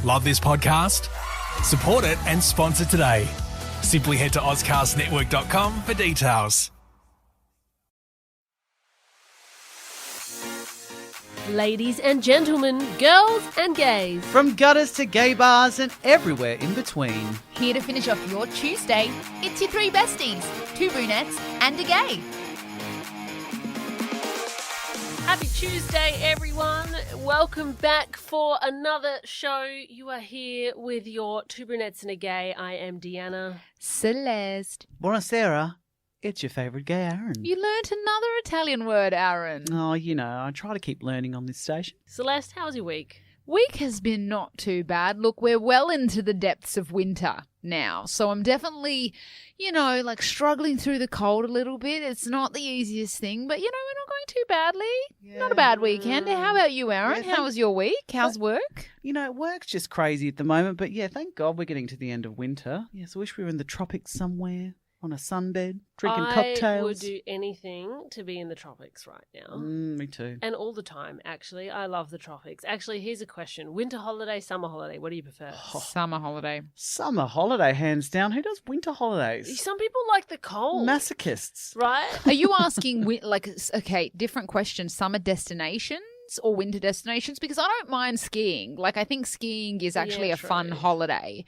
Love this podcast? Support it and sponsor today. Simply head to ozcastnetwork.com for details. Ladies and gentlemen, girls and gays. From gutters to gay bars and everywhere in between. Here to finish off your Tuesday, it's your three besties, two brunettes and a gay. Happy Tuesday, everyone. Welcome back for another show. You are here with your two brunettes and a gay. I am Deanna. Celeste. Buonasera. It's your favourite gay Aaron. You learnt another Italian word, Aaron. Oh, you know, I try to keep learning on this station. Celeste, how was your week? Week has been not too bad. Look, we're well into the depths of winter now, so I'm definitely, struggling through the cold a little bit. It's not the easiest thing, but, we're not going too badly. Yeah. Not a bad weekend. How about you, Aaron? Yeah, How was your week? How's work? Work's just crazy at the moment, but yeah, thank God we're getting to the end of winter. Yes, I wish we were in the tropics somewhere. On a sunbed, drinking cocktails. I would do anything to be in the tropics right now. Me too. And all the time, actually. I love the tropics. Actually, here's a question. Winter holiday, summer holiday, what do you prefer? Summer holiday. Summer holiday, hands down. Who does winter holidays? Some people like the cold. Masochists. Right? Are you asking, different question, summer destinations or winter destinations? Because I don't mind skiing. I think skiing is actually a fun holiday.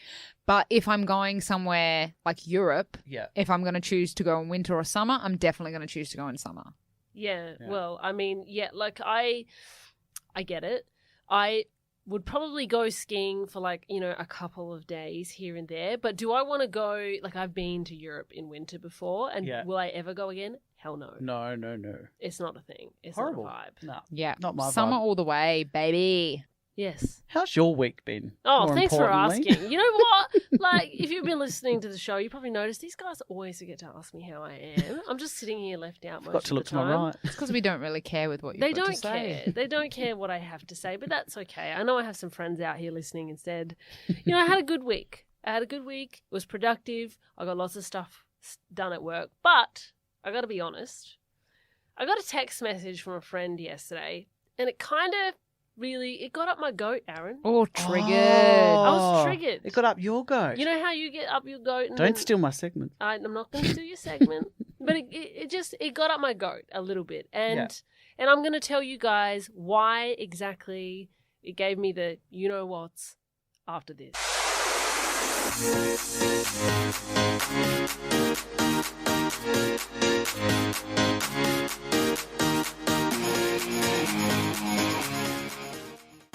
But if I'm going somewhere like Europe, if I'm going to choose to go in winter or summer, I'm definitely going to choose to go in summer. Yeah. Well, I mean, I get it. I would probably go skiing for a couple of days here and there. But do I want to go, I've been to Europe in winter before, and will I ever go again? Hell no. No. It's not a thing. It's horrible. Not a vibe. No. Yeah. Not my summer vibe. all the way, baby. Yes. How's your week been? Oh, more thanks for importantly? asking. You know what? If you've been listening to the show, you probably noticed these guys always forget to ask me how I am. I'm just sitting here left out most Got to of look the to time. my right. It's because we don't really care with what you've They got don't to say. care. They don't care what I have to say, but that's okay. I know I have some friends out here listening instead. I had a good week. It was productive. I got lots of stuff done at work. But I got to be honest. I got a text message from a friend yesterday, and it kind of it got up my goat, Aaron. Oh, triggered. I was triggered. It got up your goat. You know how you get up your goat? And Don't steal my segment. I'm not going to steal your segment. But it got up my goat a little bit. And I'm going to tell you guys why exactly it gave me the you-know-whats after this.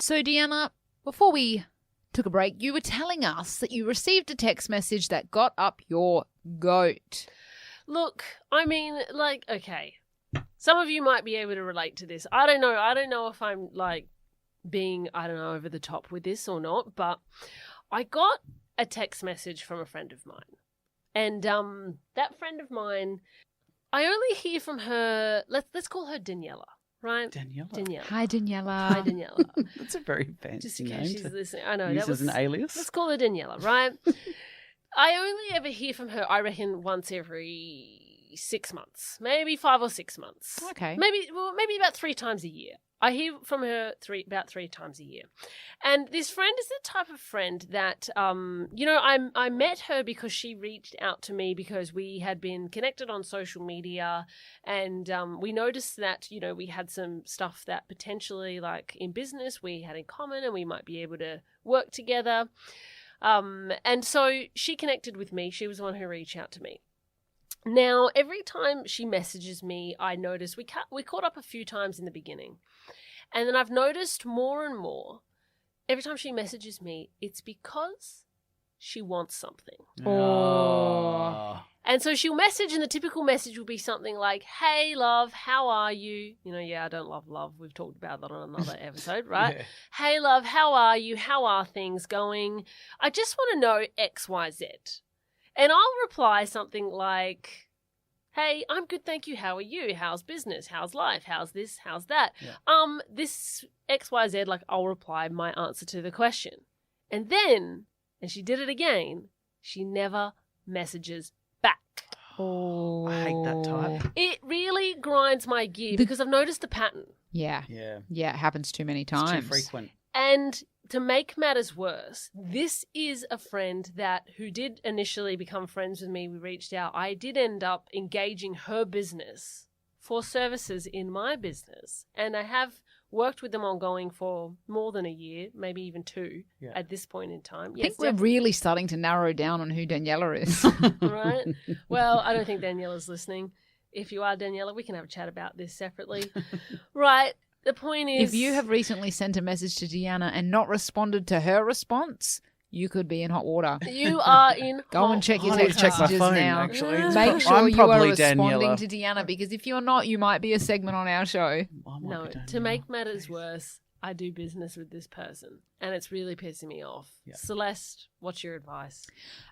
So, Deanna, before we took a break, you were telling us that you received a text message that got up your goat. Look, I mean, okay. Some of you might be able to relate to this. I don't know. I don't know if I'm, being, over the top with this or not, but I got a text message from a friend of mine. And that friend of mine, I only hear from her, let's call her Daniela. Right? Daniela. Hi, Daniela. That's a very fancy Just in name case she's to listening. I know. use as an alias. Let's call her Daniela, right? I only ever hear from her, I reckon, once every 6 months. Maybe 5 or 6 months. Okay. Maybe about 3 times a year. I hear from her about 3 times a year. And this friend is the type of friend that, I met her because she reached out to me because we had been connected on social media, and we noticed that, we had some stuff that potentially, in business, we had in common and we might be able to work together. And so she connected with me. She was the one who reached out to me. Now, every time she messages me, I notice we caught up a few times in the beginning. And then I've noticed more and more, every time she messages me, it's because she wants something. Oh. And so she'll message, and the typical message will be something like, hey, love, how are you? I don't love love. We've talked about that on another episode, right? Yeah. Hey, love, how are you? How are things going? I just want to know X, Y, Z. And I'll reply something like, hey, I'm good, thank you. How are you? How's business? How's life? How's this? How's that? Yeah. This XYZ, I'll reply my answer to the question. And then, and she did it again, she never messages back. Oh. I hate that type. It really grinds my gear because I've noticed the pattern. Yeah. Yeah. Yeah, it happens too many It's times. too frequent. And to make matters worse, this is a friend who did initially become friends with me. We reached out. I did end up engaging her business for services in my business. And I have worked with them ongoing for more than a year, maybe even 2 at this point in time. I think we're really starting to narrow down on who Daniela is. Right? Well, I don't think Daniela's listening. If you are, Daniela, we can have a chat about this separately. Right. The point is... If you have recently sent a message to Deanna and not responded to her response, you could be in hot water. You are in Go and check your text messages phone, now. Actually. Make sure I'm you are probably responding Daniela. to Deanna, because if you're not, you might be a segment on our show. No, to make matters worse, I do business with this person, and it's really pissing me off. Yeah. Celeste, what's your advice?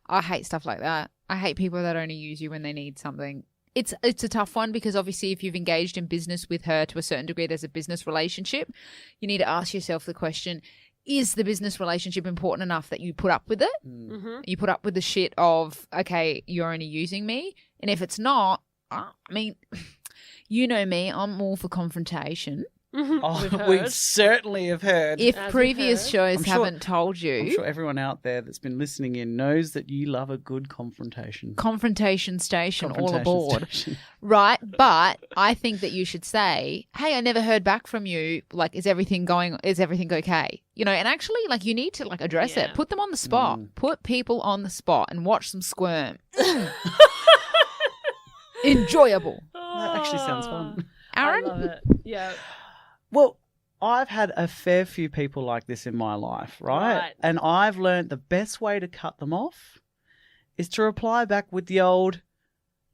I hate stuff like that. I hate people that only use you when they need something. It's a tough one, because obviously if you've engaged in business with her to a certain degree, there's a business relationship. You need to ask yourself the question, is the business relationship important enough that you put up with it? Mm-hmm. You put up with the shit of, okay, you're only using me. And if it's not, I mean, you know me, I'm all for confrontation. Oh, we certainly have heard. If As previous we've shows I'm sure- haven't told you, I'm sure everyone out there that's been listening in knows that you love a good confrontation. confrontation station, all Confrontation aboard. station. Right, but I think that you should say, hey, I never heard back from you. Like, is everything okay? You know, and actually, like, you need to, like, address it. Put them on the spot. Put people on the spot and watch them squirm. Enjoyable. That actually sounds fun. Aaron? I love it. Yeah. Well, I've had a fair few people like this in my life, right? And I've learned the best way to cut them off is to reply back with the old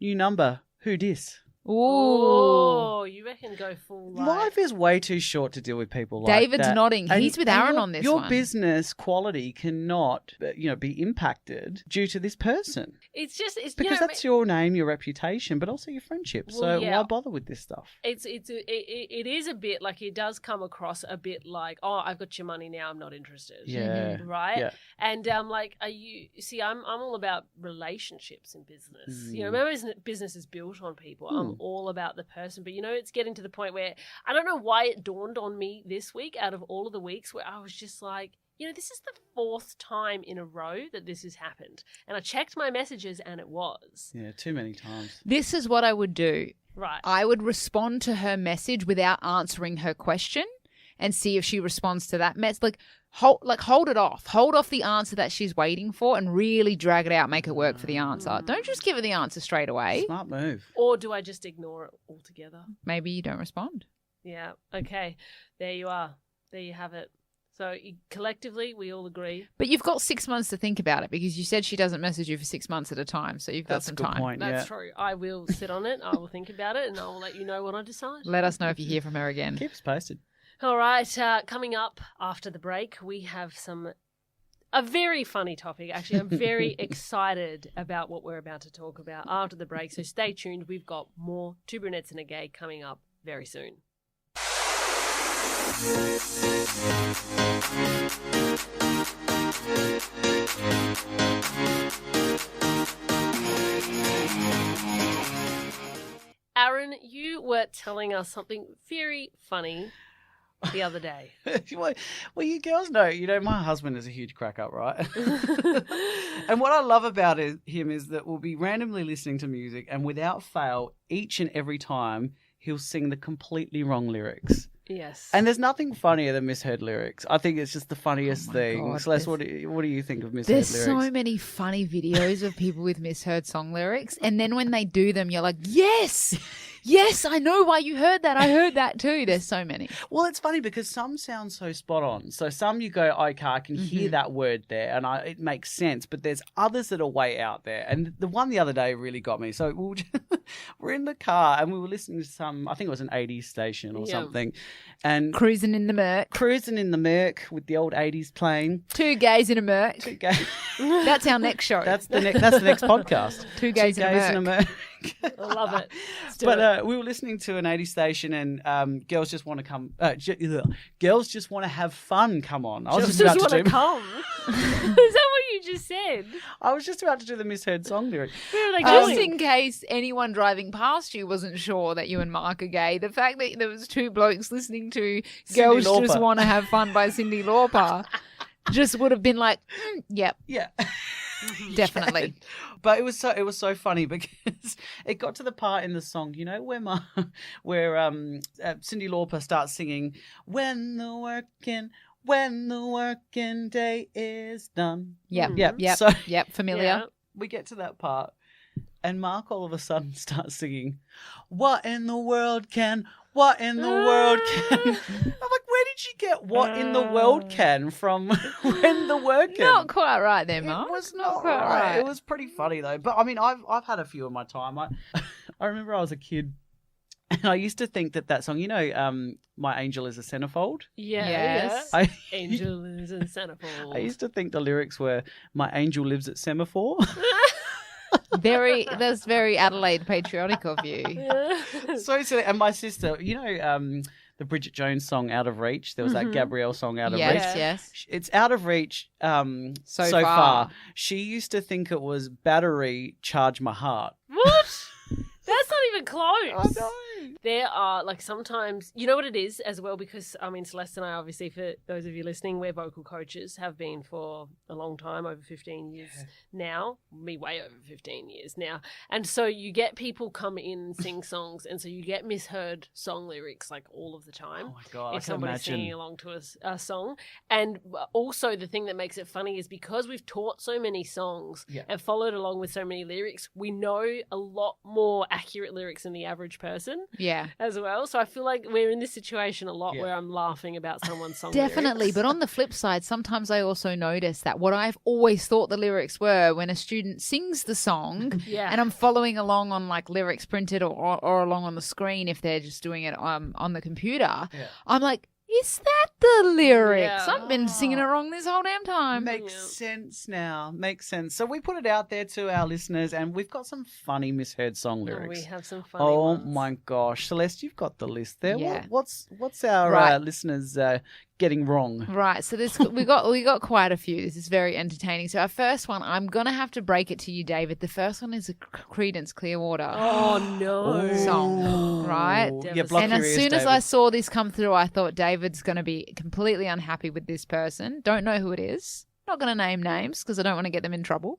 new number, who dis? Ooh. Oh, you reckon go full Life is way too short to deal with people like David's that. nodding. He's with Aaron on this Your one. business quality cannot, be impacted due to this person. It's just Because that's your name, your reputation, but also your friendship. Well, So yeah. why bother with this stuff? it is a bit like, it does come across a bit like, oh, I've got your money now, I'm not interested. Yeah. Right? Yeah. And like, I'm all about relationships in business. You know, my business is built on people. I'm all about the person. But, it's getting to the point where I don't know why it dawned on me this week out of all of the weeks where I was just like, this is the 4th time in a row that this has happened. And I checked my messages and it was. Yeah, too many times. This is what I would do. Right. I would respond to her message without answering her question and see if she responds to that message. Hold it off. Hold off the answer that she's waiting for and really drag it out, make it work for the answer. Don't just give her the answer straight away. Smart move. Or do I just ignore it altogether? Maybe you don't respond. Yeah. Okay. There you are. There you have it. So collectively, we all agree. But you've got 6 months to think about it, because you said she doesn't message you for 6 months at a time. So you've got That's some a good time. point. That's yeah. true. I will sit on it. I will think about it, and I will let you know what I decide. Let us know if you hear from her again. Keep us posted. All right. Coming up after the break, we have a very funny topic. Actually, I'm very excited about what we're about to talk about after the break. So stay tuned. We've got more Two Brunettes and a Gay coming up very soon. Aaron, you were telling us something very funny the other day. Well, you girls know, my husband is a huge crack up, right? And what I love about him is that we'll be randomly listening to music, and without fail, each and every time, he'll sing the completely wrong lyrics. Yes. And there's nothing funnier than misheard lyrics. I think it's just the funniest thing. God, Celeste, what do you think of misheard There's lyrics? so many funny videos of people with misheard song lyrics. And then when they do them, you're like, yes, I know why you heard that. I heard that too. There's so many. Well, it's funny because some sound so spot on. So some you go, okay, I can hear that word there and it makes sense. But there's others that are way out there. And the one the other day really got me. So we're in the car and we were listening to I think it was an 80s station or something. And Cruising in the Merc with the old 80s playing. Two gays in a Merc. That's our next show. That's the next podcast. Two gays in a Merc. I love it. We were listening to an 80s station and girls just want to come. Girls just want to have fun. Come on, I was just about to come. Is that what you just said? I was just about to do the misheard song lyric. Where are they Just going? in case anyone driving past you wasn't sure that you and Mark are gay, the fact that there was two blokes listening to Cyndi Girls Lauper. Just Want to Have Fun by Cyndi Lauper just would have been like, yep, Yeah. definitely. But it was so funny because it got to the part in the song, where Cyndi Lauper starts singing, when the working day is done. Yep. So Yep. Familiar. Yeah. we get to that part, and Mark all of a sudden starts singing, what in the world can? I'm like, where did you get what in the world can from when the work can? Not quite right there, Mark. It was not quite right. It was pretty funny though. But I mean, I've had a few in my time. I remember I was a kid, and I used to think that song, My Angel is a Centerfold. Yeah. Yes. Yeah. Angel is a centerfold. I used to think the lyrics were, my angel lives at semaphore. That's very Adelaide patriotic of you. So silly. And my sister, the Bridget Jones song Out of Reach, there was that Gabrielle song Out of Reach. Yes. It's Out of Reach so far. She used to think it was Battery Charge My Heart. What? That's not even close. I know. There are, sometimes, you know what it is as well, because, Celeste and I, obviously, for those of you listening, we're vocal coaches, have been for a long time, over 15 years now, me way over 15 years now. And so you get people come in and sing songs, and so you get misheard song lyrics, all of the time. Oh, my God, if somebody's singing along to a song. And also the thing that makes it funny is because we've taught so many songs and followed along with so many lyrics, we know a lot more accurate lyrics than the average person. Yeah. As well. So I feel like we're in this situation a lot where I'm laughing about someone's song Definitely. lyrics. But on the flip side, sometimes I also notice that what I've always thought the lyrics were when a student sings the song and I'm following along on lyrics printed or along on the screen if they're just doing it on the computer, I'm like, is that the lyrics? Yeah. I've been singing it wrong this whole damn time. Makes sense now. Makes sense. So we put it out there to our listeners, and we've got some funny misheard song lyrics. We have some funny Oh ones. my gosh, Celeste, you've got the list there. Yeah. What's our listeners getting wrong? Right, so we got quite a few. This is very entertaining. So our first one, I'm gonna have to break it to you, David. The first one is a Creedence Clearwater Oh no. song, right? Yeah, block And your as ears, soon as David. I saw this come through, I thought David's gonna be completely unhappy with this person. Don't know who it is. Not going to name names because I don't want to get them in trouble.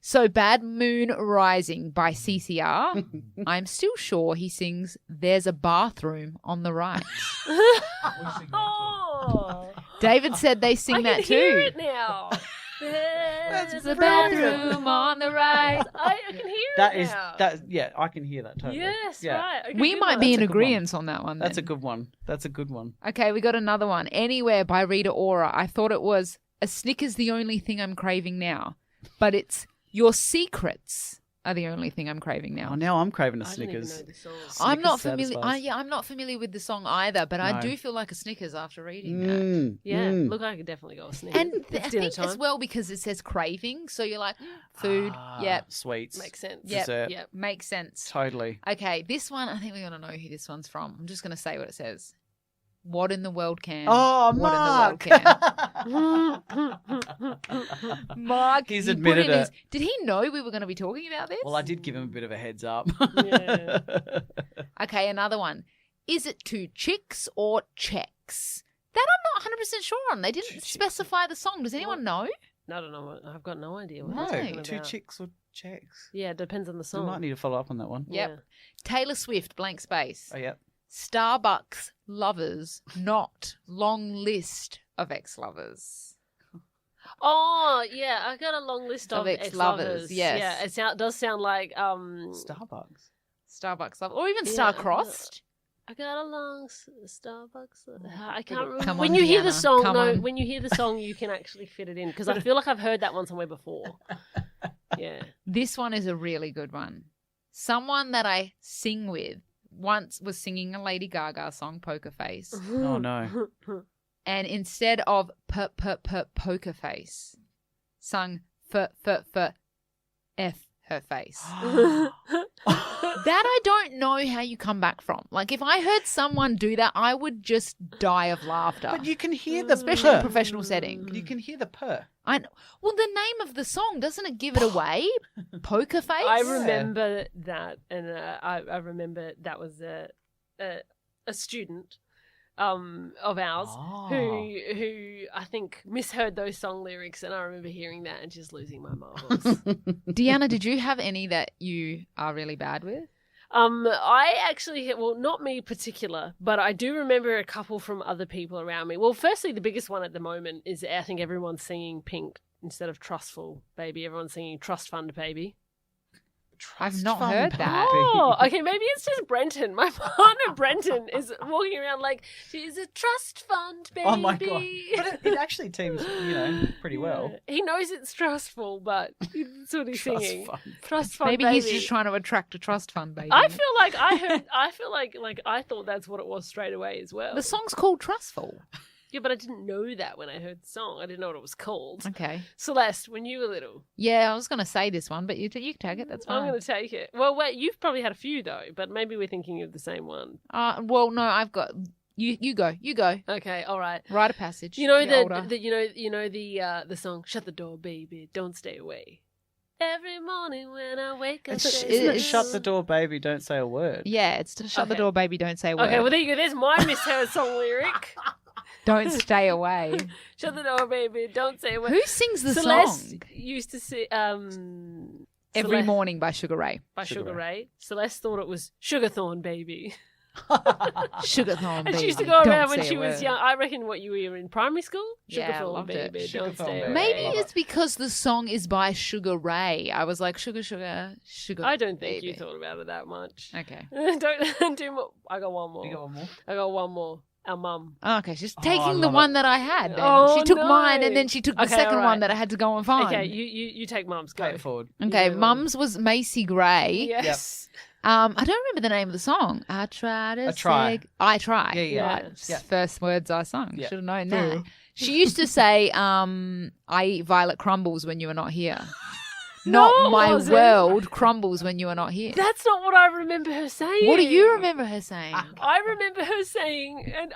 So Bad Moon Rising by CCR. I'm still sure he sings There's a Bathroom on the Right. Oh. David said they sing that I too. can hear it now. There's a brilliant. bathroom on the right. I can hear it now. I can hear that totally. Yes, yeah. right. Okay, We good might one. be in That's a good agreement on that one. That's a then. good one. That's a good one. Okay, we got another one. Anywhere by Rita Ora. I thought it was a Snickers the only thing I'm craving now, but it's Your Secrets are the only thing I'm craving now. Oh, now I'm craving a I didn't even Snickers. know the song. I'm not Snickers familiar. satisfies. I'm not familiar with the song either, but I No. do feel like a Snickers after reading that. Yeah, look, I could definitely go with Snickers. And It's I dinner think as time. well because it says craving, so you're like food. Yep, Sweets. Makes sense. yep, Dessert. Yep. makes sense. Totally. Okay, this one I think we're gonna know who this one's from. I'm just gonna say what it says. What in the world can? Oh, what Mark. in the world can? Mark, He's he put admitted in it. his- Did he know we were going to be talking about this? Well, I did give him a bit of a heads up. Yeah. Okay, another one. Is it two chicks or checks? That I'm not 100% sure on. They didn't specify the song. Does anyone know? I don't know. I've got no idea what No, they're talking two about. chicks or checks. Yeah, it depends on the We song. might need to follow up on that one. Yep. Yeah. Taylor Swift, blank space. Oh, yeah. Starbucks lovers, not long list of ex-lovers. Oh, yeah. I got a long list Of of ex-lovers, ex-lovers. yes. Yeah, it does sound like Starbucks. Starbucks lovers. Or even Yeah, star-crossed. I got a long Starbucks. I can't remember. Come When on, you hear the Deanna, song, come no, on. when you hear the song, you can actually fit it in because I feel like I've heard that one somewhere before. Yeah. This one is a really good one. Someone that I sing with once was singing a Lady Gaga song, Poker Face. Oh, no. And instead of poker face, sung f her face. That I don't know how you come back from. Like if I heard someone do that, I would just die of laughter. But you can hear the Especially in a purr. professional setting. You can hear the purr. Well, the name of the song, doesn't it give it away? Poker face? I remember that, and I remember that was a student of ours who I think misheard those song lyrics, and I remember hearing that and just losing my marbles. Deanna, did you have any that you are really bad with? I actually, well, not me particular, but I do remember a couple from other people around me. Well, firstly, the biggest one at the moment is I think everyone's singing Pink instead of Trustful Baby. Everyone's singing Trust Fund Baby. I've not heard that. Oh, okay, maybe it's just Brenton. My partner Brenton is walking around like she's a trust fund baby. Oh my God. But it actually teams, pretty well. He knows it's trustful, but that's what he's singing. Trust fund maybe baby. He's just trying to attract a trust fund baby. I feel like I thought that's what it was straight away as well. The song's called Trustful. Yeah, but I didn't know that when I heard the song. I didn't know what it was called. Okay. Celeste, when you were little. Yeah, I was going to say this one, but you can take it. That's fine. I'm going to take it. Well, wait, you've probably had a few though, but maybe we're thinking of the same one. Well, no, I've got you go. Okay, all right. Write a passage. You know the the song "Shut the Door, Baby, Don't Stay Away." Every morning when I wake up, Isn't it "Shut the Door, Baby, Don't Say a Word"? Yeah, it's to shut the door, baby, don't say a word. Okay, well there you go. There's my misheard song lyric. Don't stay away. Shut the door, baby. Don't say a word. Who sings the Celeste song? Used to sing Every Morning by Sugar Ray. Sugar Ray. Celeste thought it was Sugarthorn Baby. Sugarthorn Baby. And she used to go around when Don't say she a was word. young. I reckon what you were in primary school? Yeah, Sugarthorn loved it. Baby. Sugarthorn Don't stay Baby. away. Maybe it's because the song is by Sugar Ray. I was like, sugar. I don't think baby. you thought about it that much. Okay. Don't do more. I got one more. You got one more? I got one more. Our mum. Oh, okay, she's I taking the love one that I had. Then. Oh, she took no. mine, and then she took the Okay, second all right. one that I had to go and find. Okay, you take mum's. Go. Pay it forward. Okay, Yeah. Mum's was Macy Gray. Yes. I don't remember the name of the song. I try to I try. say... I try. Yeah. Right. Yeah. First words I sung. Yeah. Should have known that. She used to say, I eat violet crumbles when you are not here. Not No, it my wasn't. world crumbles when you are not here. That's not what I remember her saying. What do you remember her saying? I remember her saying, and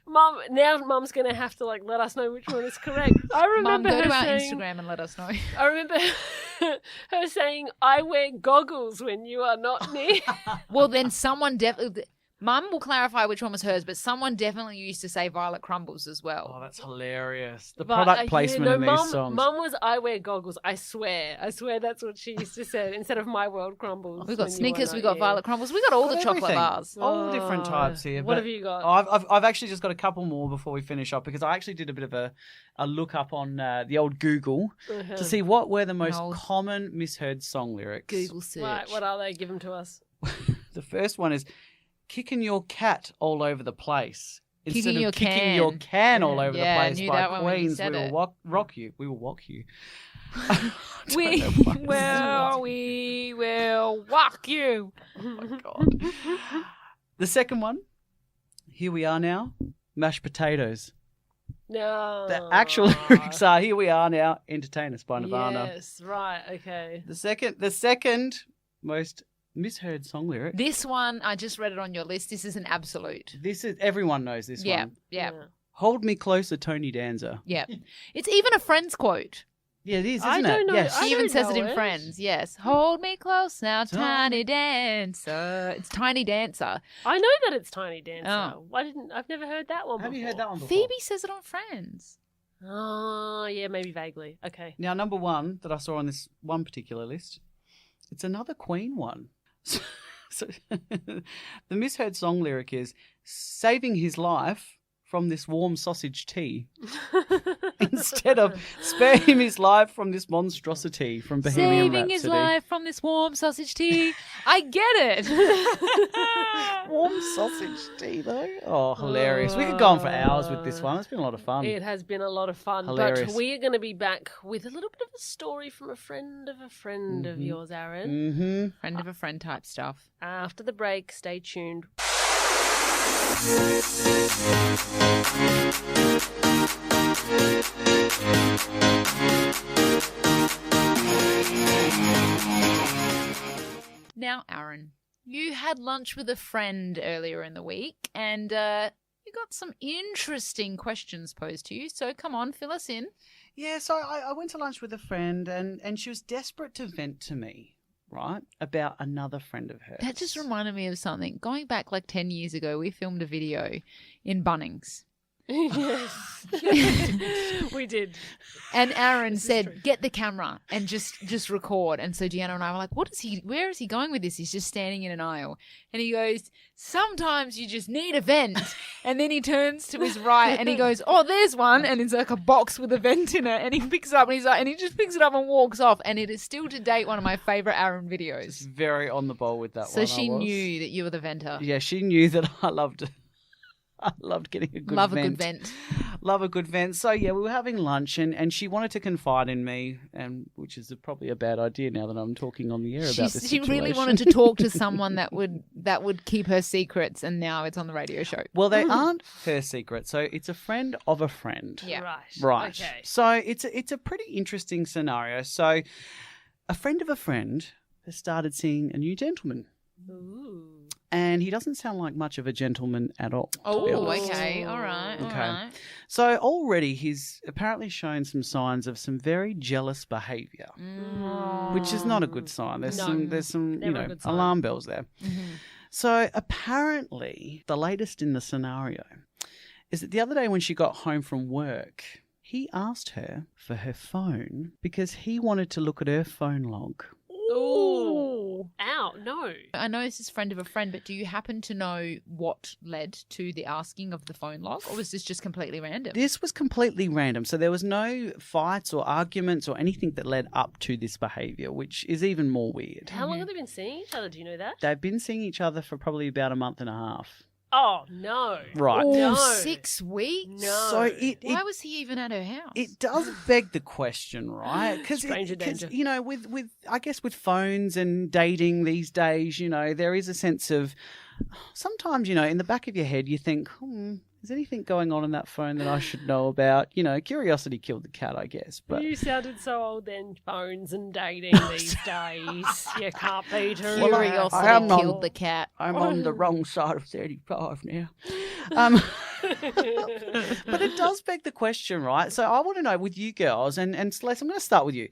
Mum's going to have to let us know which one is correct. I Mum, remember go her to our saying, Instagram and let us know. I remember her saying, I wear goggles when you are not near. Well, then someone definitely... Mum will clarify which one was hers, but someone definitely used to say violet crumbles as well. Oh, that's hilarious. The But, product placement in these songs. Mum was, I wear goggles. I swear that's what she used to say instead of my world crumbles. We got when you Snickers, are we not got here. violet crumbles, we got all Got the chocolate everything. bars. All different types here. What but have you got? I've actually just got a couple more before we finish up because I actually did a bit of a look up on the old Google to see what were the most old common misheard song lyrics. Google search. Right, what are they? Give them to us. The first one is kicking your cat all over the place. Instead Kicking of your kicking can. your can all over Yeah, I the place knew by that one when you Queens. said We it. will rock you. We will walk you. We will walk you. Oh my God. The second one, here we are now, mashed potatoes. No. The actual lyrics are here we are now, entertain us by Nirvana. Yes, right, okay. The second most misheard song lyric. This one, I just read it on your list. This is an absolute. This is everyone knows this Yeah, one. yeah, Hold me closer, Tony Danza. yeah. It's even a Friends quote. Yeah, it is, I isn't don't it? know- Yes. I He even don't says it know in it. Friends. Yes. Hold me close now, Tiny Dancer. It's Tiny Dancer. I know that it's Tiny Dancer. Oh. I've never heard that one Have before. you heard that one before? Phoebe says it on Friends. Oh, yeah, maybe vaguely. Okay. Now, number one that I saw on this one particular list, it's another Queen one. So the misheard song lyric is saving his life from this warm sausage tea instead of spare him his life from this monstrosity from Bohemian Saving his Rhapsody. life from this warm sausage tea. I get it. Warm sausage tea, though. Oh, hilarious. We could go on for hours with this one. It's been a lot of fun. It has been a lot of fun. Hilarious. But we are going to be back with a little bit of a story from a friend of yours, Aaron. Mm-hmm. Friend of a friend type stuff. After the break, stay tuned. Now, Aaron, you had lunch with a friend earlier in the week and you got some interesting questions posed to you. So come on, fill us in. Yeah, so I went to lunch with a friend and she was desperate to vent to me right, about another friend of hers. That just reminded me of something. Going back like 10 years ago, we filmed a video in Bunnings. Yes. We did. And Aaron said, get the camera and just record. And so Deanna and I were like, where is he going with this? He's just standing in an aisle. And he goes, sometimes you just need a vent. And then he turns to his right and he goes, oh, there's one. And it's like a box with a vent in it. And he picks it up and he's like, and he just picks it up and walks off. And it is still to date one of my favorite Aaron videos. It's very on the ball with that one. So she knew that you were the venter. Yeah, she knew that I loved getting a good Love vent. a good vent. Love a good vent. So, yeah, we were having lunch and she wanted to confide in me, and which is probably a bad idea now that I'm talking on the air about this situation. She really wanted to talk to someone that would keep her secrets, and now it's on the radio show. Well, they aren't her secret. So it's a friend of a friend. Yeah. Right. Okay. So it's a pretty interesting scenario. So a friend of a friend has started seeing a new gentleman. Ooh. And he doesn't sound like much of a gentleman at all. Oh, to be honest. okay. All right. All right. So already he's apparently shown some signs of some very jealous behaviour, which is not a good sign. There's some Never a good sign. alarm bells there. Mm-hmm. So apparently the latest in the scenario is that the other day when she got home from work, he asked her for her phone because he wanted to look at her phone log. Ooh. Ow, no. I know this is friend of a friend, but do you happen to know what led to the asking of the phone log, or was this just completely random? This was completely random. So there was no fights or arguments or anything that led up to this behaviour, which is even more weird. How long have they been seeing each other? Do you know that? They've been seeing each other for probably about a month and a half. Oh, no. Right. Oh, No. 6 weeks? No. So Why was he even at her house? it does beg the question, right? Because Stranger danger. you know, with I guess with phones and dating these days, you know, there is a sense of sometimes, you know, in the back of your head, you think, is anything going on in that phone that I should know about? You know, curiosity killed the cat, I guess. But You sounded so old then, phones and dating these days. You can't beat her. Curiosity I am killed the cat. I'm on the wrong side of 35 now. But it does beg the question, right? So I want to know with you girls, and Celeste, I'm going to start with you.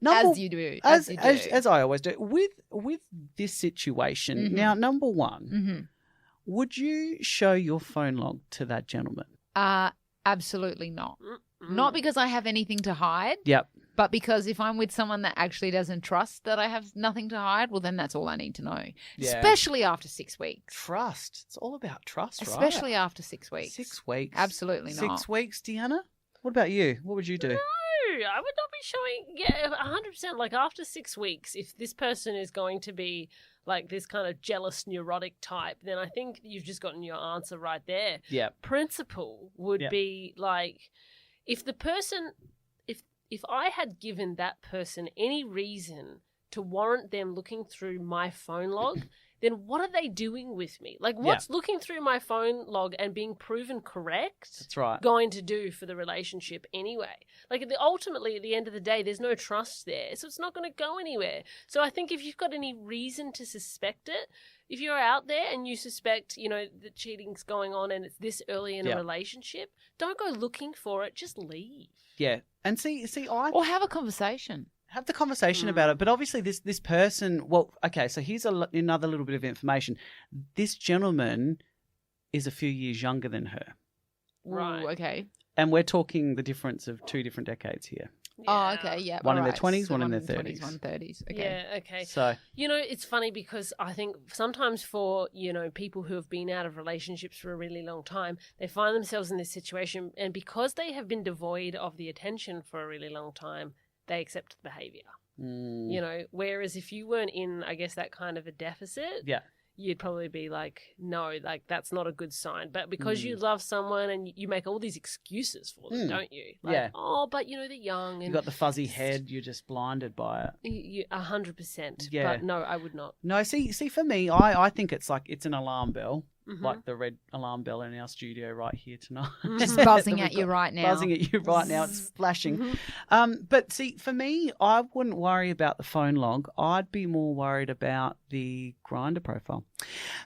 As you do. As I always do. With this situation, now, number one, Mm-hmm. would you show your phone log to that gentleman? Absolutely not. Not because I have anything to hide, Yep. but because if I'm with someone that actually doesn't trust that I have nothing to hide, well, then that's all I need to know. Yeah. Especially after 6 weeks. Trust. It's all about trust, right? Especially after 6 weeks. 6 weeks. Absolutely not. 6 weeks, Deanna? What about you? What would you do? No, I would not be showing, 100%. Like after 6 weeks, if this person is going to be like this kind of jealous, neurotic type, then I think you've just gotten your answer right there. Yeah. Principle would be like, if the person, if I had given that person any reason to warrant them looking through my phone log, then what are they doing with me? Like, what's looking through my phone log and being proven correct That's right. going to do for the relationship anyway? Like, ultimately, at the end of the day, there's no trust there, so it's not going to go anywhere. So I think if you've got any reason to suspect it, if you're out there and you suspect, you know, that cheating's going on and it's this early in a relationship, don't go looking for it. Just leave. Yeah. And see, Or have a conversation. have the conversation about it. But obviously this person, well, okay, so here's another little bit of information. This gentleman is a few years younger than her. Right. Ooh, okay. And we're talking the difference of 2 different decades here. Oh, okay, yeah. One in their alright. 20s, So one in their 20s, 30s. one 30s. Okay. Yeah, okay. So, You know, it's funny because I think sometimes for, you know, people who have been out of relationships for a really long time, they find themselves in this situation, and because they have been devoid of the attention for a really long time, they accept the behavior. You know, whereas if you weren't in, I guess, that kind of a deficit, yeah. you'd probably be like, no, like that's not a good sign. But because you love someone and you make all these excuses for them, don't you? Like, Yeah. oh, but you know, they're young. And You got the fuzzy head, you're just blinded by it. you 100%. Yeah. But no, I would not. No, see, for me, I think it's like it's an alarm bell. like the red alarm bell in our studio right here tonight. Just buzzing at you right now. Buzzing at you right now. It's flashing. But see, for me, I wouldn't worry about the phone log. I'd be more worried about the Grindr profile.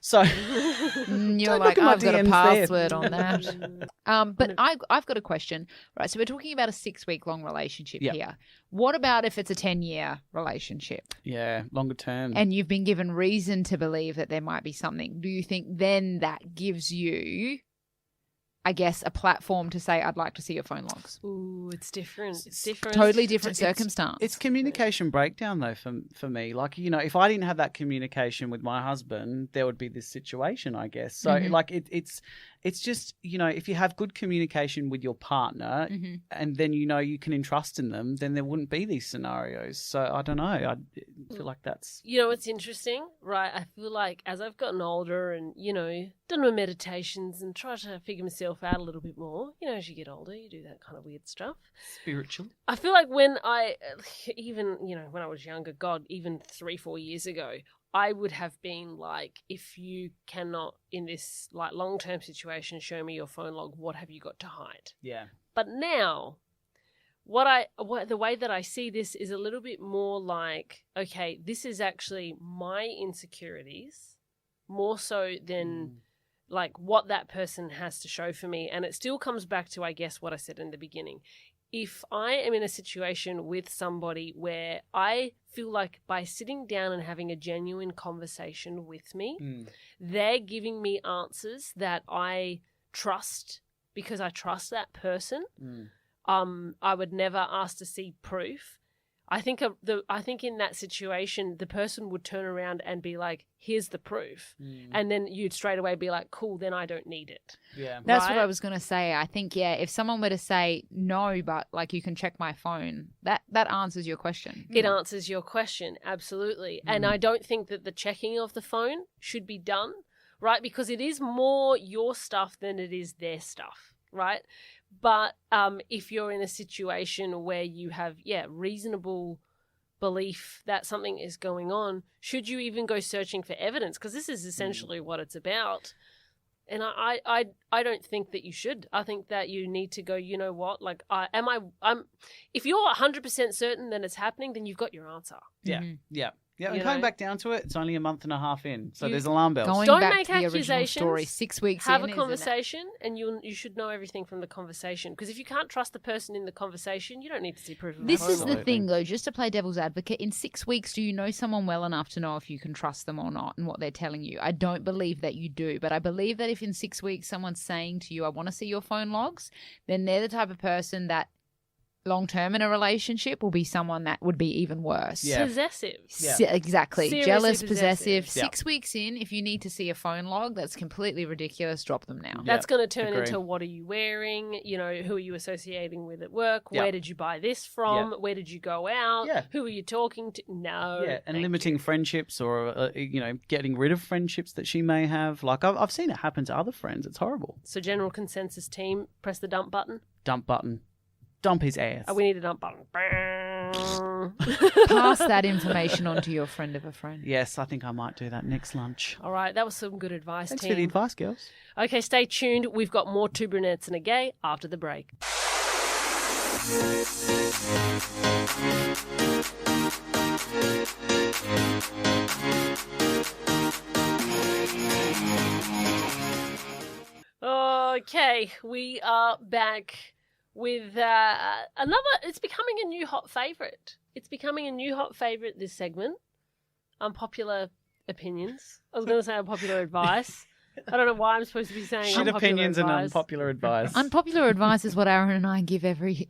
So you're like, I've got a password on that. But I've got a question. Right, so we're talking about a 6-week long relationship here. What about if it's a 10-year relationship? Yeah, longer term. And you've been given reason to believe that there might be something. Do you think then that gives you, I guess, a platform to say, I'd like to see your phone logs? Ooh, it's different. It's different. Totally different circumstance. It's communication breakdown, though, for me. Like, you know, if I didn't have that communication with my husband, there would be this situation, I guess. So, like, it's just, you know, if you have good communication with your partner and then, you know, you can entrust in them, then there wouldn't be these scenarios. So I don't know. I feel like that's... You know, it's interesting, right? I feel like as I've gotten older and, you know, done my meditations and tried to figure myself out a little bit more, you know, as you get older, you do that kind of weird stuff. Spiritual. I feel like when even, you know, when I was younger, God, even 3-4 years ago, I would have been like, if you cannot, in this like long-term situation, show me your phone log, what have you got to hide? Yeah. But now, the way that I see this is a little bit more like, okay, this is actually my insecurities more so than like what that person has to show for me. And it still comes back to, I guess, what I said in the beginning. If I am in a situation with somebody where I feel like by sitting down and having a genuine conversation with me, they're giving me answers that I trust because I trust that person, I would never ask to see proof. I think in that situation, the person would turn around and be like, here's the proof. And then you'd straight away be like, cool, then I don't need it. Yeah. That's what I was going to say. I think, if someone were to say, no, but like you can check my phone, that answers your question. It answers your question, absolutely. And I don't think that the checking of the phone should be done, right? Because it is more your stuff than it is their stuff, right? But if you're in a situation where you have, reasonable belief that something is going on, should you even go searching for evidence? Because this is essentially what it's about. And I don't think that you should. I think that you need to go, you know what, like, if you're 100% certain that it's happening, then you've got your answer. Yeah, Yeah, and coming back down to it, it's only a month and a half in, so there's alarm bells. Don't back make to the original story 6 weeks have in, a conversation, and you should know everything from the conversation. Because if you can't trust the person in the conversation, you don't need to see proof of it. This is the thing, though, just to play devil's advocate. In 6 weeks, do you know someone well enough to know if you can trust them or not and what they're telling you? I don't believe that you do, but I believe that if in 6 weeks someone's saying to you, I want to see your phone logs, then they're the type of person that long-term in a relationship will be someone that would be even worse. Yeah. Possessive. Yeah. Exactly. Seriously Jealous, possessive. Yeah. 6 weeks in, if you need to see a phone log, that's completely ridiculous. Drop them now. That's going to turn into, what are you wearing? You know, who are you associating with at work? Where did you buy this from? Where did you go out? Who are you talking to? No. Yeah, and limiting friendships or, getting rid of friendships that she may have. Like, I've seen it happen to other friends. It's horrible. So general consensus team, press the dump button. Dump button. Dump his ass. Oh, we need a dump button. Pass that information on to your friend of a friend. Yes, I think I might do that next lunch. All right, that was some good advice, Thanks team. for the advice, girls. Okay, stay tuned. We've got more Two Brunettes and a Gay after the break. Okay, we are back with it's becoming a new hot favourite. It's becoming a new hot favourite, this segment. Unpopular opinions. I was going to say unpopular advice. I don't know why I'm supposed to be saying shit unpopular opinions advice. and unpopular advice. Unpopular advice is what Aaron and I give every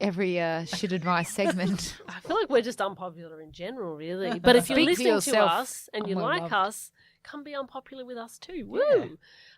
shit advice segment. I feel like we're just unpopular in general, really. But if you're Speak for listening to yourself. us and you like loved. us, come be unpopular with us too. Woo! Yeah.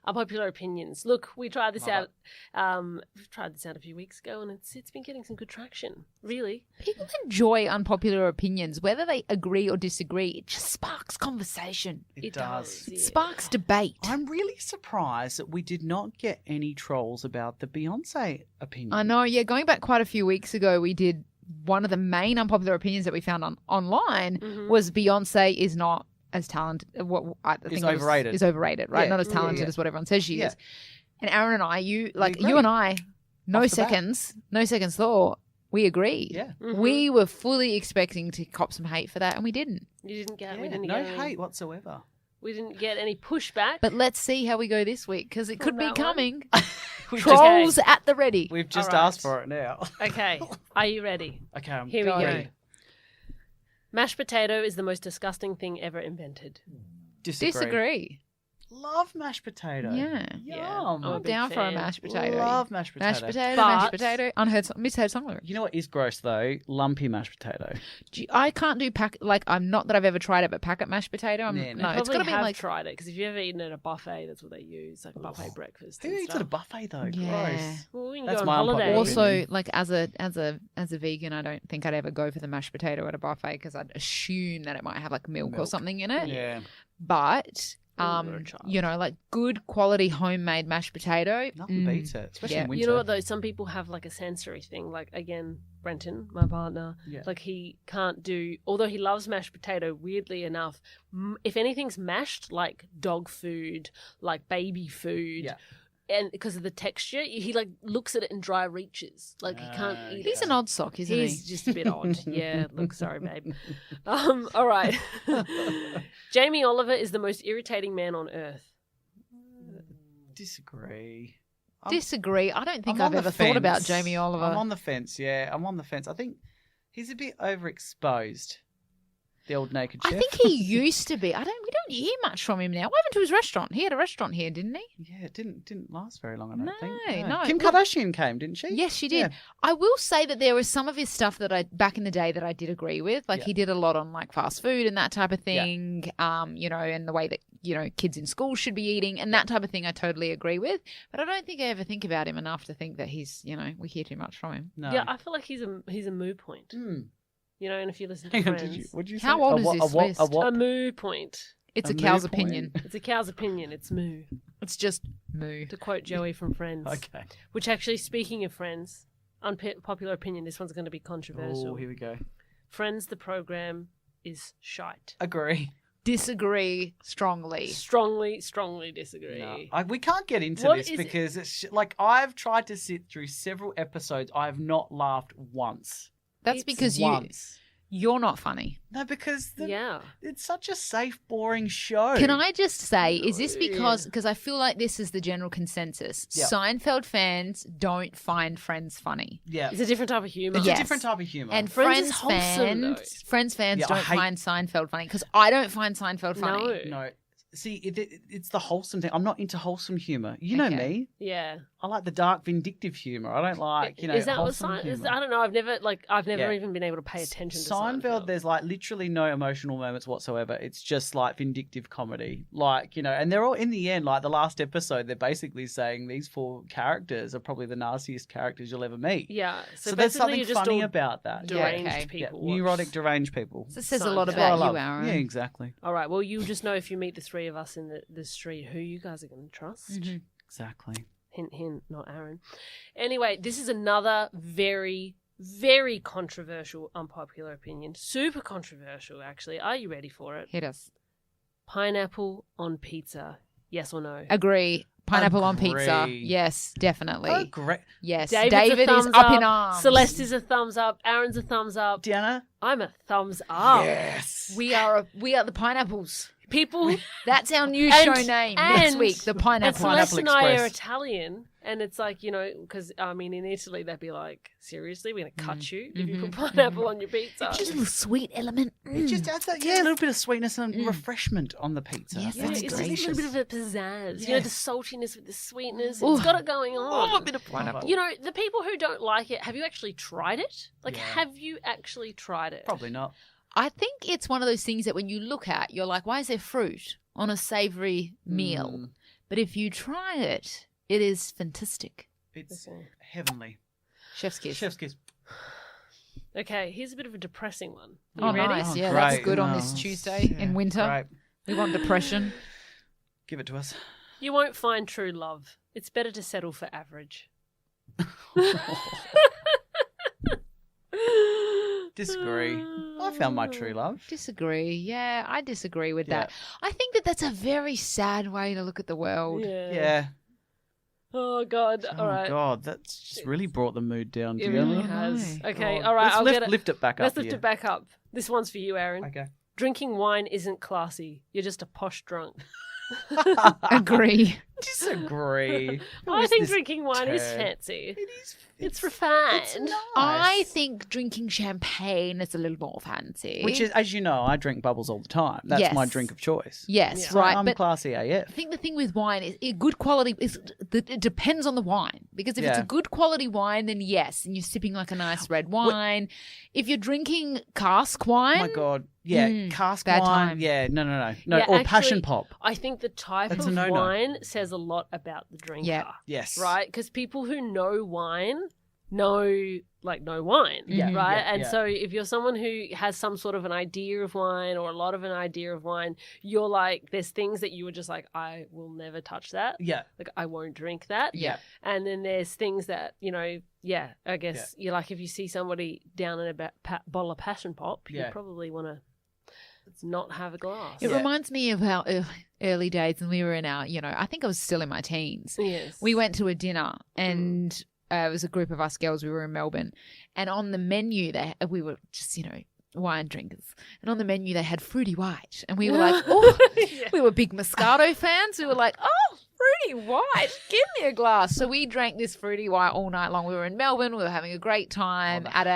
Unpopular opinions. Look, we tried this out. We've tried this out a few weeks ago, and it's been getting some good traction. Really, People enjoy unpopular opinions, whether they agree or disagree. It just sparks conversation. It does. It sparks debate. I'm really surprised that we did not get any trolls about the Beyonce opinion. I know, yeah. Going back quite a few weeks ago, we did one of the main unpopular opinions that we found online was Beyonce is not as talented. What I think Is overrated. Is overrated, right? Yeah. Not as talented as what everyone says she is. And Aaron and I, you agree. and I, no Off the bat. seconds thought, we agreed. Yeah. We were fully expecting to cop some hate for that, and we didn't. You didn't get. Yeah, we didn't no get hate whatsoever. We didn't get any pushback. But let's see how we go this week, because it could be that one. coming. We've Trolls at the ready. We've just All right. asked for it now. Okay, are you ready? Okay, I'm Here we ready. go. Mashed potato is the most disgusting thing ever invented. Disagree. Love mashed potato. Yeah. Yum. I'm a I'm big down for a fan. mashed potato. Love mashed potato. Mashed potato, But- mashed potato. Misheard song lyric. You know what is gross though? Lumpy mashed potato. I can't do I'm not that I've ever tried it, but packet mashed potato. Yeah, No, no. I it's got to be have like tried it because if you've ever eaten at a buffet, that's what they use, like a buffet breakfast. Who and eats at stuff. a buffet though? Yeah. Gross. Well, we can That's go on my holiday. unpopular also opinion. like as a vegan, I don't think I'd ever go for the mashed potato at a buffet because I'd assume that it might have like milk or something in it. Yeah. But When we were a child. you know, like good quality homemade mashed potato. Nothing beats it, especially Yeah. in winter. You know what though? Some people have like a sensory thing. Like again, Brenton, my partner, Yeah. like he can't do. Although he loves mashed potato, weirdly enough, if anything's mashed, like dog food, like baby food, Yeah. and because of the texture, he like looks at it and dry reaches. Like he can't eat He's it. an odd sock, isn't He's he? just a bit odd. Yeah, look, sorry, babe. All right. Jamie Oliver is the most irritating man on earth. Disagree. Disagree. I don't think I'm on I've the ever thought about fence. Jamie Oliver. I'm on the fence, yeah. I'm on the fence. I think he's a bit overexposed. The old naked chef. I think he used to be. We don't hear much from him now. What happened to his restaurant? He had a restaurant here, didn't he? Yeah, it didn't last very long, I don't No, think. no. Kim Look- Kardashian came, didn't she? Yes, she did. Yeah. I will say that there was some of his stuff that I back in the day that I did agree with. Like Yeah. he did a lot on like fast food and that type of Yeah. thing. You know, and the way that, you know, kids in school should be eating and that type of thing I totally agree with. But I don't think I ever think about him enough to think that he's, you know, we hear too much from him. No. Yeah, I feel like he's a moo point. Hmm. You know, and if you listen to Hang on, Friends, what'd you say? How old A is what- this a what- list? a what? a moo point. It's A a cow's moo point. opinion. It's a cow's opinion. It's moo. It's just moo. To quote Joey from Friends. Okay. Which actually, speaking of Friends, unpopular opinion, this one's going to be controversial. Oh, here we go. Friends, the program, is shite. Agree. Disagree strongly. Strongly disagree. No, we can't get into What this is it? because it's like I've tried to sit through several episodes. I have not laughed once. That's It's because you're not funny. No, because Yeah. it's such a safe, boring show. Can I just say, is this because I feel like this is the general consensus? Yeah. Seinfeld fans don't find Friends funny. Yeah. It's a different type of humour. It's Yes. a different type of humour. And Friends is Friends wholesome, though. Friends fans Yeah, I don't hate- find Seinfeld funny because I don't find Seinfeld funny. No. no, see, it's the wholesome thing. I'm not into wholesome humour. You know Okay. me. Yeah. I like the dark, vindictive humour. I don't like, is that what wholesome humour. I don't know. I've never Yeah. even been able to pay attention to Seinfeld, there's like literally no emotional moments whatsoever. It's just like vindictive comedy. Like, and they're all in the end, like the last episode, they're basically saying these four characters are probably the nastiest characters you'll ever meet. Yeah. So basically there's something you're just funny all about that. deranged okay. Yeah, people. neurotic, deranged people. So it says a lot Seinfeld. That's what I about love. you, Aaron. Yeah, exactly. All right. Well, you'll just know if you meet the three of us in the street who you guys are going to trust. Mhm. Exactly. Hint, hint, not Aaron. Anyway, this is another very, very controversial, unpopular opinion. Super controversial, actually. Are you ready for it? Hit us. Pineapple on pizza. Yes or no? Agree. Pineapple on pizza. Agree. Yes, definitely. Oh, great. Yes. David's David a is thumbs up in arms. Celeste is a thumbs up. Aaron's a thumbs up. Deanna? I'm a thumbs up. Yes. We are the pineapples. People That's our new And- show name next and- week. The and pineapple. Celeste Pineapple and I are Express. Italian, and it's like, because I mean, in Italy they'd be like, seriously, we're gonna cut you if you put pineapple on your pizza. Just a little sweet element. It just adds that, a little bit of sweetness and refreshment on the pizza. Yes, Yeah, that's it's just a gracious. little bit of a pizzazz. You know, the saltiness with the sweetness. Ooh. It's got it going on. Oh, a bit of pineapple. You know, the people who don't like it, have you actually tried it? Like, Yeah. have you actually tried it? Probably not. I think it's one of those things that when you look at, you're like, why is there fruit on a savoury meal? Mm. But if you try it, it is fantastic. It's Okay. heavenly. Chef's kiss. Chef's kiss. Okay, here's a bit of a depressing one. Oh, You ready? nice. Oh, Yeah, that's great. good on Oh, this Tuesday yeah, in winter. Great. We want depression. Give it to us. You won't find true love. It's better to settle for average. Disagree. I found my true love. Disagree. Yeah, I disagree with that. I think that that's a very sad way to look at the world. Yeah. Oh, God. All right. Oh, God. That's just really brought the mood down, It Deanna. really has. Oh, Okay, God. all right. Let's lift it back up. Let's lift it back up. This one's for you, Aaron. Okay. Drinking wine isn't classy. You're just a posh drunk. Agree. Disagree. I think drinking wine is fancy. It is. It's refined. It's nice. I think drinking champagne is a little more fancy. Which is, as you know, I drink bubbles all the time. That's my drink of choice. Yes, So right. I'm But classy AF. I think the thing with wine is good quality it depends on the wine. Because if it's a good quality wine, then yes, and you're sipping like a nice red wine. If you're drinking cask wine, Oh my God. Yeah, cask bad wine. time. Yeah, no. Yeah, Or actually, passion pop. I think the type That's a of no-no. wine says a lot about the drinker. Yeah. Yes. Right? Because people who know wine know wine. Yeah. Right? Yeah, And yeah. so if you're someone who has some sort of an idea of wine or a lot of an idea of wine, you're like, there's things that you were just like, I will never touch that. Yeah. Like, I won't drink that. Yeah. And then there's things that, I guess you're like, if you see somebody down in a bottle of passion pop, you probably want to not have a glass. it reminds me of our early days when we were in our, I think I was still in my teens. Yes. We went to a dinner and it was a group of us girls. We were in Melbourne. And on the menu, we were just, wine drinkers. And on the menu, they had Fruity White. And we were like, we were big Moscato fans. We were like, Fruity White, give me a glass. So we drank this Fruity White all night long. We were in Melbourne. We were having a great time at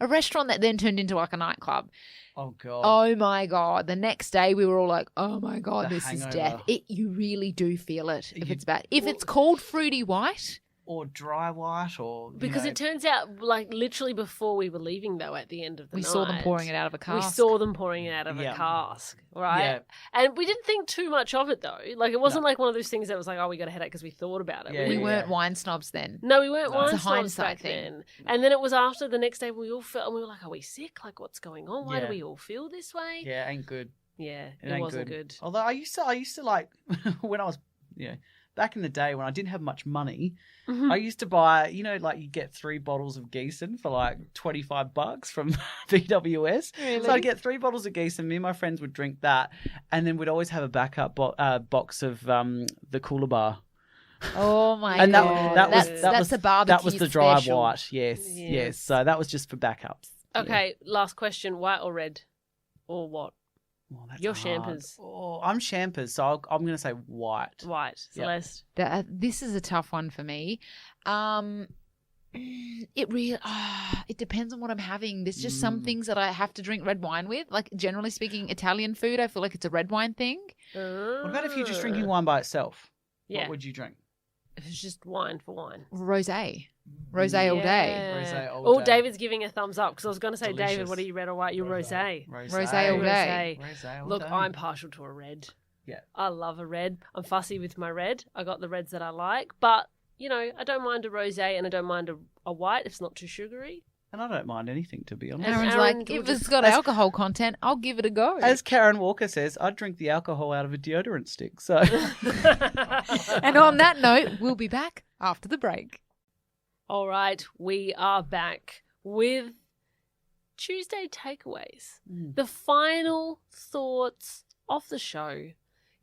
a restaurant that then turned into like a nightclub. Oh, God. Oh, my God. The next day we were all like, oh, my God, The this hangover. is death. You really do feel it if it's bad. If it's called Fruity White. Or dry white or... Because it turns out, like, literally before we were leaving, though, at the end of the We night. saw them pouring it out of a cask. We saw them pouring it out of a cask, right? Yeah. And we didn't think too much of it, though. Like, it wasn't like one of those things that was like, oh, we got a headache because we thought about it. Yeah, We weren't wine snobs then. No, we weren't wine It's a snobs hindsight back thing. then. And then it was after the next day we all felt, and we were like, are we sick? Like, what's going on? Why do Yeah. we all feel this way? Yeah, ain't good. Yeah, It it ain't wasn't good. Although I used to like, when I was, back in the day when I didn't have much money, I used to buy, like you get 3 bottles of Gießen for like $25 from BWS. Really? So I'd get 3 bottles of Gießen. Me and my friends would drink that, and then we'd always have a backup box of the Cooler Bar. Oh, my And God. That's a barbecue That was the dry special. white. Yes. So that was just for backups. Okay, last question: white or red, or what? Oh, that's You're hard. champers. Oh, I'm champers, so I'm going to say white. White, Celeste. This is a tough one for me. It depends on what I'm having. There's just some things that I have to drink red wine with. Like, generally speaking, Italian food, I feel like it's a red wine thing. What about if you're just drinking wine by itself? Yeah. What would you drink? If it's just wine for wine. Rosé. Rosé all day. Rosé all Oh, day. David's giving a thumbs up because I was going to say, Delicious. David, what are you, red or white? You're rosé. Rosé all day. Rosé all Look, day. I'm partial to a red. Yeah. I love a red. I'm fussy with my red. I got the reds that I like, but I don't mind a rosé and I don't mind a white if it's not too sugary. And I don't mind anything, to be honest. Aaron's Aaron like, will if it's just- got alcohol content, I'll give it a go. As Karen Walker says, I'd drink the alcohol out of a deodorant stick. So And on that note, we'll be back after the break. All right, we are back with Tuesday takeaways. The final thoughts of the show.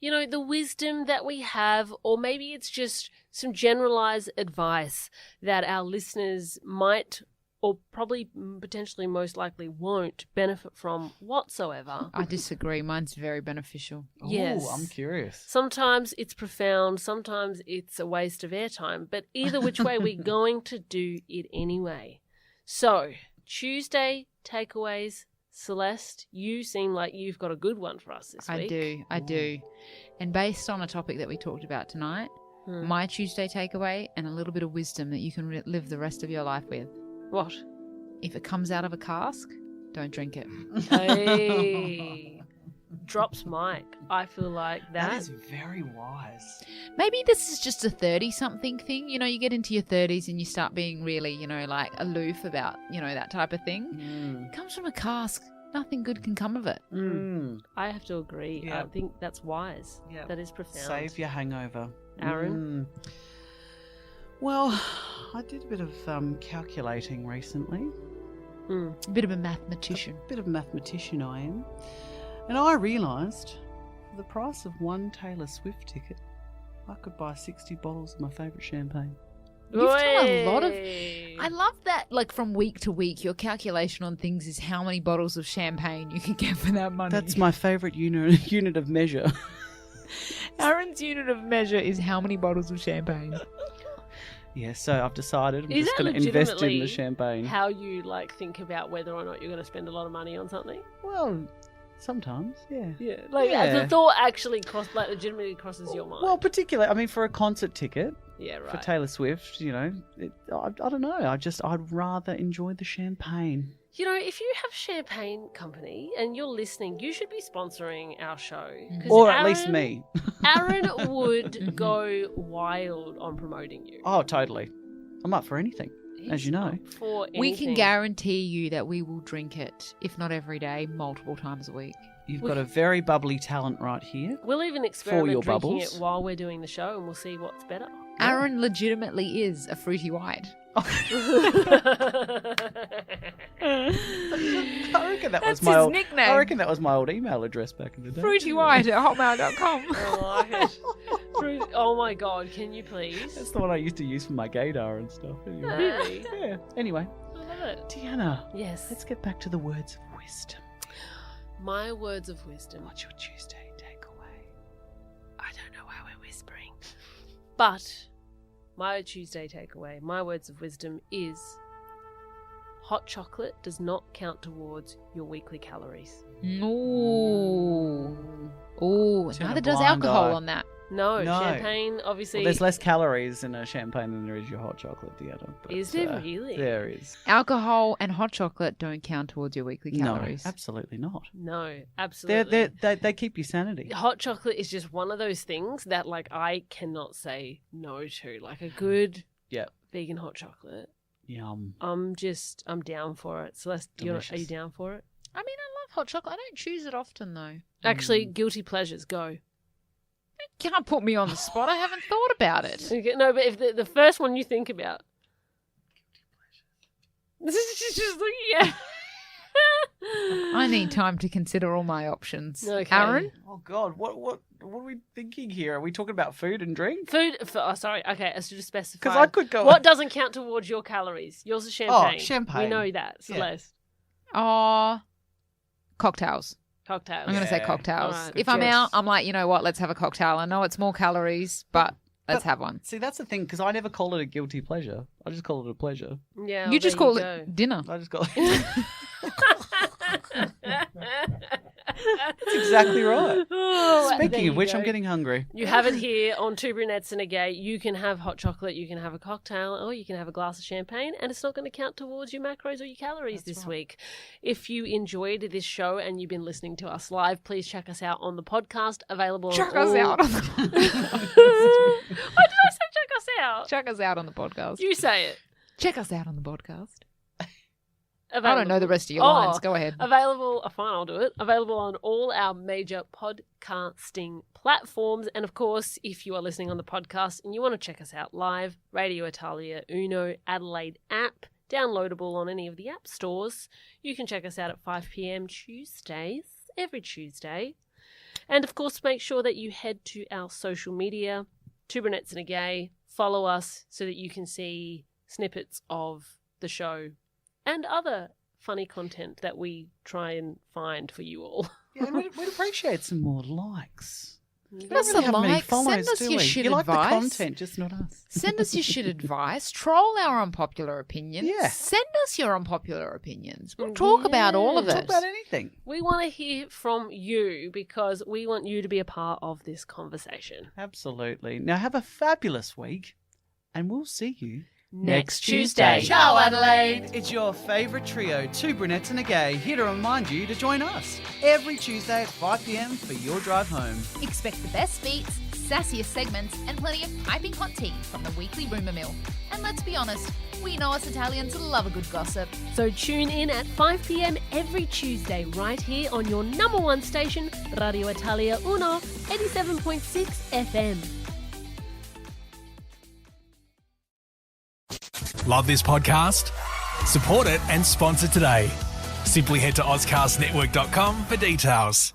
The wisdom that we have, or maybe it's just some generalized advice that our listeners might, or probably potentially most likely won't benefit from whatsoever. I disagree. Mine's very beneficial. Yes. Ooh, I'm curious. Sometimes it's profound, sometimes it's a waste of airtime, but either which way, we're going to do it anyway. So, Tuesday takeaways. Celeste, you seem like you've got a good one for us this week. I do. And based on a topic that we talked about tonight, my Tuesday takeaway and a little bit of wisdom that you can live the rest of your life with. What? If it comes out of a cask, don't drink it. Hey. Drops mic. I feel like That is very wise. Maybe this is just a 30-something thing. You get into your 30s and you start being really, like aloof about, that type of thing. It comes from a cask. Nothing good can come of it. I have to agree. Yeah. I think that's wise. Yeah. That is profound. Save your hangover. Aaron? Well, I did a bit of calculating recently. A bit of a mathematician. A bit of a mathematician I am. And I realised for the price of one Taylor Swift ticket, I could buy 60 bottles of my favourite champagne. You've done a lot of... I love that, like, from week to week, your calculation on things is how many bottles of champagne you can get for that money. That's my favourite unit of measure. Aaron's unit of measure is how many bottles of champagne. Yeah, so I've decided I'm Is just that going to invest in the legitimately champagne. how you think about whether or not you're going to spend a lot of money on something? Well, sometimes, yeah. Yeah, Yeah. the thought actually legitimately crosses your mind. Well, particularly, I mean, for a concert ticket yeah, right. for Taylor Swift, I don't know. I'd rather enjoy the champagne. If you have champagne company and you're listening, you should be sponsoring our show. 'Cause Or at least me. Aaron would go wild on promoting you. Oh, totally. I'm up for anything, as you know. Up for We can anything. guarantee you that we will drink it, if not every day, multiple times a week. You've got a very bubbly talent right here. We'll even experiment your drinking bubbles. it while we're doing the show, and we'll see what's better. Aaron legitimately is a fruity white. I reckon that was That's my his old nickname. I reckon that was my old email address back in the day. Fruitywhite@hotmail.com. I like it. Oh my god, can you please? That's the one I used to use for my gaydar and stuff. Anyway. Really? Yeah. Anyway, I love it. Deanna, Yes. let's get back to the words of wisdom. My words of wisdom. What's your Tuesday takeaway? I don't know why we're whispering. But my Tuesday takeaway, my words of wisdom is hot chocolate does not count towards your weekly calories. Ooh. Ooh. Turn a Neither does blind alcohol eye. on that. No, No. champagne obviously Well, there's less calories in a champagne than there is your hot chocolate, Deanna. but, Is there really? There is. Alcohol and hot chocolate don't count towards your weekly calories. No, absolutely not. No, absolutely. They keep you sanity. Hot chocolate is just one of those things that I cannot say no to. Like a good Yep. vegan hot chocolate. Yum. I'm down for it. Celeste, are you Delicious. down for it? I mean, I love hot chocolate. I don't choose it often, though. Actually, guilty pleasures, go. You can't put me on the spot. I haven't thought about it. Okay, no, but if the first one you think about. She's just looking at. I need time to consider all my options. Okay. Aaron? Oh God, what are we thinking here? Are we talking about food and drink? Food. Oh, sorry. Okay, I should have specified. Because I could go. What doesn't count towards your calories? Yours is champagne. Oh, champagne. We know that. Yeah. Celeste. Cocktails. Cocktails. I'm going to say Yeah. cocktails. Alright, If I'm yes. out, I'm like, you know what? Let's have a cocktail. I know it's more calories, but let's have one. See, that's the thing, because I never call it a guilty pleasure. I just call it a pleasure. Yeah. You just there call go. it dinner. I just call it. That's exactly right. Oh, there Speaking you of which, go. I'm getting hungry. You have it here on Two Brunettes and a Gay. You can have hot chocolate, you can have a cocktail, or you can have a glass of champagne, and it's not going to count towards your macros or your calories this week. If you enjoyed this show and you've been listening to us live, please check us out on the podcast, available on Check all... us out. Why did I say check us out? Check us out on the podcast. You say it. Check us out on the podcast. Available. I don't know the rest of your lines. Go ahead. Available, fine, I'll do it. Available on all our major podcasting platforms. And of course, if you are listening on the podcast and you want to check us out live, Radio Italia Uno Adelaide app, downloadable on any of the app stores. You can check us out at 5 p.m. Tuesdays, every Tuesday. And of course, make sure that you head to our social media, Two Brunettes and a Gay. Follow us so that you can see snippets of the show and other funny content that we try and find for you all. Yeah, and we'd appreciate some more likes. Give us a have many like. Send follows, us do your we? shit You like advice. the content, just not us. Send us your shit advice. Troll our unpopular opinions. Yeah. Send us your unpopular opinions. We'll talk about all of Yeah. it. Talk about anything. We want to hear from you because we want you to be a part of this conversation. Absolutely. Now have a fabulous week, and we'll see you Next Tuesday. Ciao, Adelaide. It's your favourite trio, Two Brunettes and a Gay, here to remind you to join us every Tuesday at 5 p.m. for your drive home. Expect the best beats, sassiest segments, and plenty of piping hot tea from the weekly rumour mill. And let's be honest, we know us Italians love a good gossip. So tune in at 5 p.m. every Tuesday right here on your number one station, Radio Italia Uno, 87.6 FM. Love this podcast? Support it and sponsor today. Simply head to AuscastNetwork.com for details.